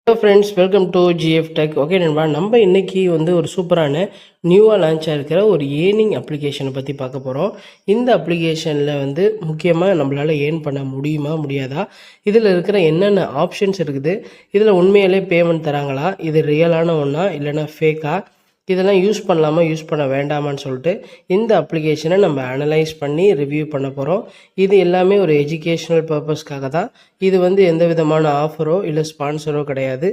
Hello friends, welcome to GIF tech. Okay நண்பா, நம்ம இன்றைக்கி ஒரு சூப்பரான நியூவாக லான்ச் ஆகிருக்கிற ஒரு ஏர்னிங் அப்ளிகேஷனை பற்றி பார்க்க போகிறோம். இந்த அப்ளிகேஷனில் முக்கியமாக நம்மளால் ஏர்ன் பண்ண முடியுமா முடியாதா, இதில் இருக்கிற என்னென்ன ஆப்ஷன்ஸ் இருக்குது, இதில் உண்மையிலே பேமெண்ட் தராங்களா, இது ரியலான ஒன்றா இல்லைனா ஃபேக்கா, இதெல்லாம் யூஸ் பண்ணலாமா யூஸ் பண்ண வேண்டாமான்னு சொல்லிட்டு இந்த அப்ளிகேஷனை நம்ம அனலைஸ் பண்ணி ரிவ்யூ பண்ண போகிறோம். இது எல்லாமே ஒரு எஜுகேஷ்னல் பர்பஸ்க்காக தான். இது எந்த விதமான ஆஃபரோ இல்லை ஸ்பான்சரோ கிடையாது.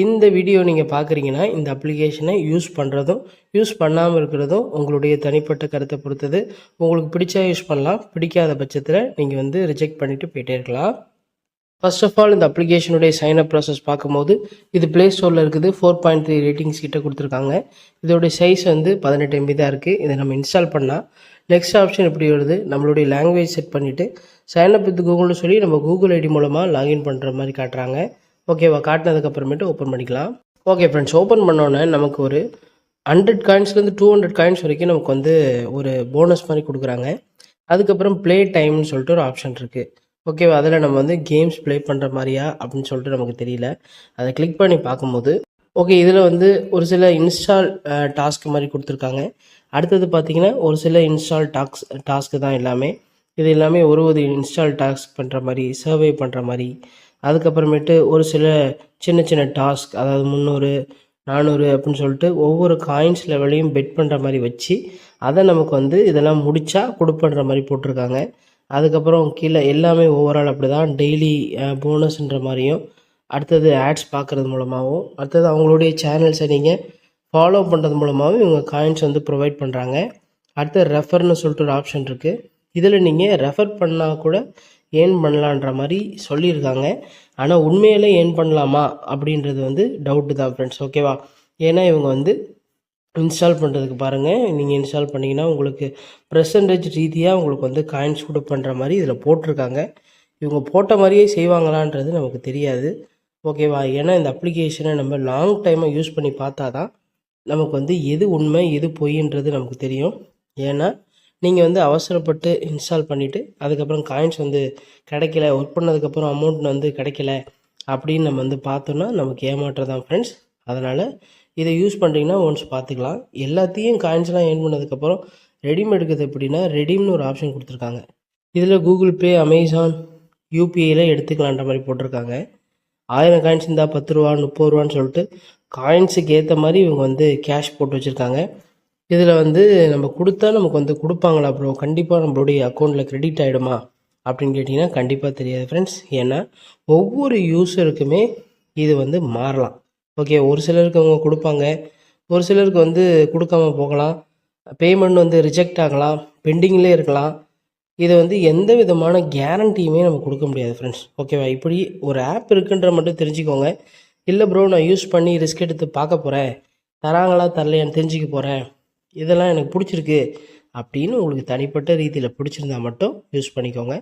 இந்த வீடியோ நீங்கள் பார்க்குறீங்கன்னா இந்த அப்ளிகேஷனை யூஸ் பண்ணுறதும் யூஸ் பண்ணாமல் இருக்கிறதும் உங்களுடைய தனிப்பட்ட கருத்தை பொறுத்தது. உங்களுக்கு பிடிச்சா யூஸ் பண்ணலாம், பிடிக்காத பட்சத்தில் நீங்கள் ரிஜெக்ட் பண்ணிவிட்டு போயிட்டே இருக்கலாம். ஃபர்ஸ்ட் ஆஃப் ஆல், இந்த அப்ளிகேஷனுடைய சைன் அப் ப்ராசஸ் பார்க்கும்போது இது ப்ளே ஸ்டோரில் இருக்குது. 4.3 ரேட்டிங்ஸ் கிட்ட கொடுத்துருக்காங்க. இதோடைய சைஸ் 18 MB தான் இருக்குது. இதை நம்ம இன்ஸ்டால் பண்ணால் நெக்ஸ்ட் ஆப்ஷன் எப்படி வருது, நம்மளுடைய லாங்குவேஜ் செட் பண்ணிவிட்டு சைன் அப் வித் கூகுள்னு சொல்லி நம்ம கூகுள் ஐடி மூலமாக லாகின் பண்ணுற மாதிரி காட்டுறாங்க. ஓகேவா, காட்டினதுக்கப்புறமேட்டு ஓப்பன் பண்ணிக்கலாம். ஓகே ஃப்ரெண்ட்ஸ், ஓப்பன் பண்ணோன்னே நமக்கு ஒரு 100 காயின்ஸ்லேருந்து 200 காயின்ஸ் வரைக்கும் நமக்கு ஒரு போனஸ் மாதிரி கொடுக்குறாங்க. அதுக்கப்புறம் ப்ளே டைம்னு சொல்லிட்டு ஒரு ஆப்ஷன் இருக்குது. ஓகேவா, அதில் நம்ம கேம்ஸ் ப்ளே பண்ணுற மாதிரியா அப்படின்னு சொல்லிட்டு நமக்கு தெரியல. அதை கிளிக் பண்ணி பார்க்கும்போது ஓகே, இதில் ஒரு சில இன்ஸ்டால் டாஸ்க் மாதிரி கொடுத்துருக்காங்க. அடுத்தது பார்த்திங்கன்னா ஒரு சில இன்ஸ்டால் டாஸ்க்கு தான் எல்லாமே. இது எல்லாமே ஒரு இன்ஸ்டால் டாஸ்க் பண்ணுற மாதிரி, சர்வே பண்ணுற மாதிரி. அதுக்கப்புறமேட்டு ஒரு சில சின்ன சின்ன டாஸ்க், அதாவது 300 400 அப்படின்னு சொல்லிட்டு ஒவ்வொரு காயின்ஸ் லெவலையும் பெட் பண்ணுற மாதிரி வச்சு அதை நமக்கு இதெல்லாம் முடித்தா கொடுப்பன்ற மாதிரி போட்டிருக்காங்க. அதுக்கப்புறம் கீழே எல்லாமே ஓவரால் அப்படி தான். டெய்லி போனஸ்ன்ற மாதிரியும், அடுத்தது ஆட்ஸ் பார்க்குறது மூலமாகவும், அடுத்தது அவங்களுடைய சேனல்ஸை நீங்கள் ஃபாலோ பண்ணுறது மூலமாகவும் இவங்க காயின்ஸ் ப்ரொவைட் பண்ணுறாங்க. அடுத்தது ரெஃபர்னு சொல்லிட்டு ஒரு ஆப்ஷன் இருக்குது. இதில் நீங்கள் ரெஃபர் பண்ணால் கூட ஏர்ன் பண்ணலான்ற மாதிரி சொல்லியிருக்காங்க. ஆனால் உண்மையிலே ஏர்ன் பண்ணலாமா அப்படின்றது டவுட்டு தான் ஃப்ரெண்ட்ஸ். ஓகேவா, ஏன்னா இவங்க இன்ஸ்டால் பண்ணுறதுக்கு பாருங்கள், நீங்கள் இன்ஸ்டால் பண்ணிங்கன்னா உங்களுக்கு பெர்சன்டேஜ் ரீதியாக உங்களுக்கு காயின்ஸ் கூட பண்ணுற மாதிரி இதில் போட்டிருக்காங்க. இவங்க போட்ட மாதிரியே செய்வாங்களான்றது நமக்கு தெரியாது. ஓகேவா, ஏன்னா இந்த அப்ளிகேஷனை நம்ம லாங் டைமாக யூஸ் பண்ணி பார்த்தா தான் நமக்கு எது உண்மை எது பொய்ன்றது நமக்கு தெரியும். ஏன்னா நீங்கள் அவசரப்பட்டு இன்ஸ்டால் பண்ணிவிட்டு அதுக்கப்புறம் காயின்ஸ் கிடைக்கல, ஒர்க் பண்ணதுக்கப்புறம் அமௌண்ட் கிடைக்கல அப்படின்னு நம்ம பார்த்தோன்னா நமக்கு ஏமாற்றம் தான் ஃப்ரெண்ட்ஸ். அதனால் இதை யூஸ் பண்ணுறீங்கன்னா ஒன்ஸ் பார்த்துக்கலாம். எல்லாத்தையும் காயின்ஸ்லாம் ஏர்ன் பண்ணதுக்கப்புறம் ரெடீம் எடுக்கிறது எப்படின்னா, ரெடீம்னு ஒரு ஆப்ஷன் கொடுத்துருக்காங்க. இதில் கூகுள் பே, அமேசான், யூபிஐயில் எடுத்துக்கலான்ற மாதிரி போட்டிருக்காங்க. 1000 காயின்ஸ் இருந்தால் 10 ரூபா 30 ரூபான்னு சொல்லிட்டு காயின்ஸுக்கு ஏற்ற மாதிரி இவங்க கேஷ் போட்டு வச்சுருக்காங்க. இதில் நம்ம கொடுத்தா நமக்கு கொடுப்பாங்களா ப்ரோ, கண்டிப்பாக நம்மளுடைய அக்கௌண்ட்டில் கிரெடிட் ஆகிடுமா அப்படின்னு கேட்டிங்கன்னா கண்டிப்பாக தெரியாது ஃப்ரெண்ட்ஸ். ஏன்னா ஒவ்வொரு யூஸருக்குமே இது மாறலாம். ஓகே, ஒரு சிலருக்கு அவங்க கொடுப்பாங்க, ஒரு சிலருக்கு கொடுக்காம போகலாம், பேமெண்ட் ரிஜெக்ட் ஆகலாம், பெண்டிங்லேயே இருக்கலாம். இது எந்த விதமான கேரண்டியுமே நம்ம கொடுக்க முடியாது ஃப்ரெண்ட்ஸ். ஓகேவா, இப்படி ஒரு ஆப் இருக்குன்ற மட்டும் தெரிஞ்சுக்கோங்க. இல்லை ப்ரோ, நான் யூஸ் பண்ணி ரிஸ்க் எடுத்து பார்க்க போகிறேன், தராங்களா தரலையான்னு தெரிஞ்சுக்க போகிறேன், இதெல்லாம் எனக்கு பிடிச்சிருக்கு அப்படின்னு உங்களுக்கு தனிப்பட்ட ரீதியில் பிடிச்சிருந்தா மட்டும் யூஸ் பண்ணிக்கோங்க.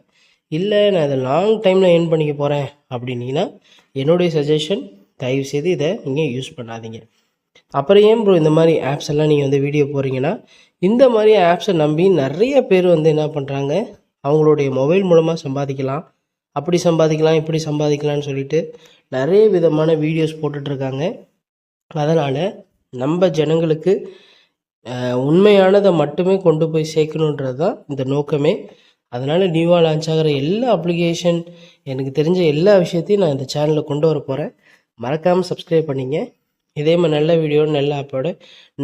இல்லை நான் இதை லாங் டைமில் ஏர்ன் பண்ணிக்க போகிறேன் அப்படின்னீங்கன்னா என்னுடைய சஜஷன், தயவுசெய்து இதை நீங்கள் யூஸ் பண்ணாதீங்க. அப்புறம் ஏன் ப்ரோ இந்த மாதிரி ஆப்ஸ் எல்லாம் நீங்கள் வீடியோ போகிறீங்கன்னா, இந்த மாதிரி ஆப்ஸை நம்பி நிறைய பேர் என்ன பண்ணுறாங்க, அவங்களுடைய மொபைல் மூலமாக சம்பாதிக்கலாம், அப்படி சம்பாதிக்கலாம் இப்படி சம்பாதிக்கலாம்னு சொல்லிட்டு நிறைய விதமான வீடியோஸ் போட்டுட்ருக்காங்க. அதனால் நம்ம ஜனங்களுக்கு உண்மையானதை மட்டுமே கொண்டு போய் சேர்க்கணுன்றது தான் இந்த நோக்கமே. அதனால் நியூவாக லான்ச் ஆகிற எல்லா அப்ளிகேஷன், எனக்கு தெரிஞ்ச எல்லா விஷயத்தையும் நான் இந்த சேனலில் கொண்டு வர போகிறேன். மறக்காமல் சப்ஸ்கிரைப் பண்ணிங்க. இதே மாதிரி நல்ல வீடியோ நல்ல ஆப்போட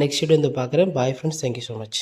நெக்ஸ்ட் வீடியோ பார்க்குறேன். Bye friends, thank you so much.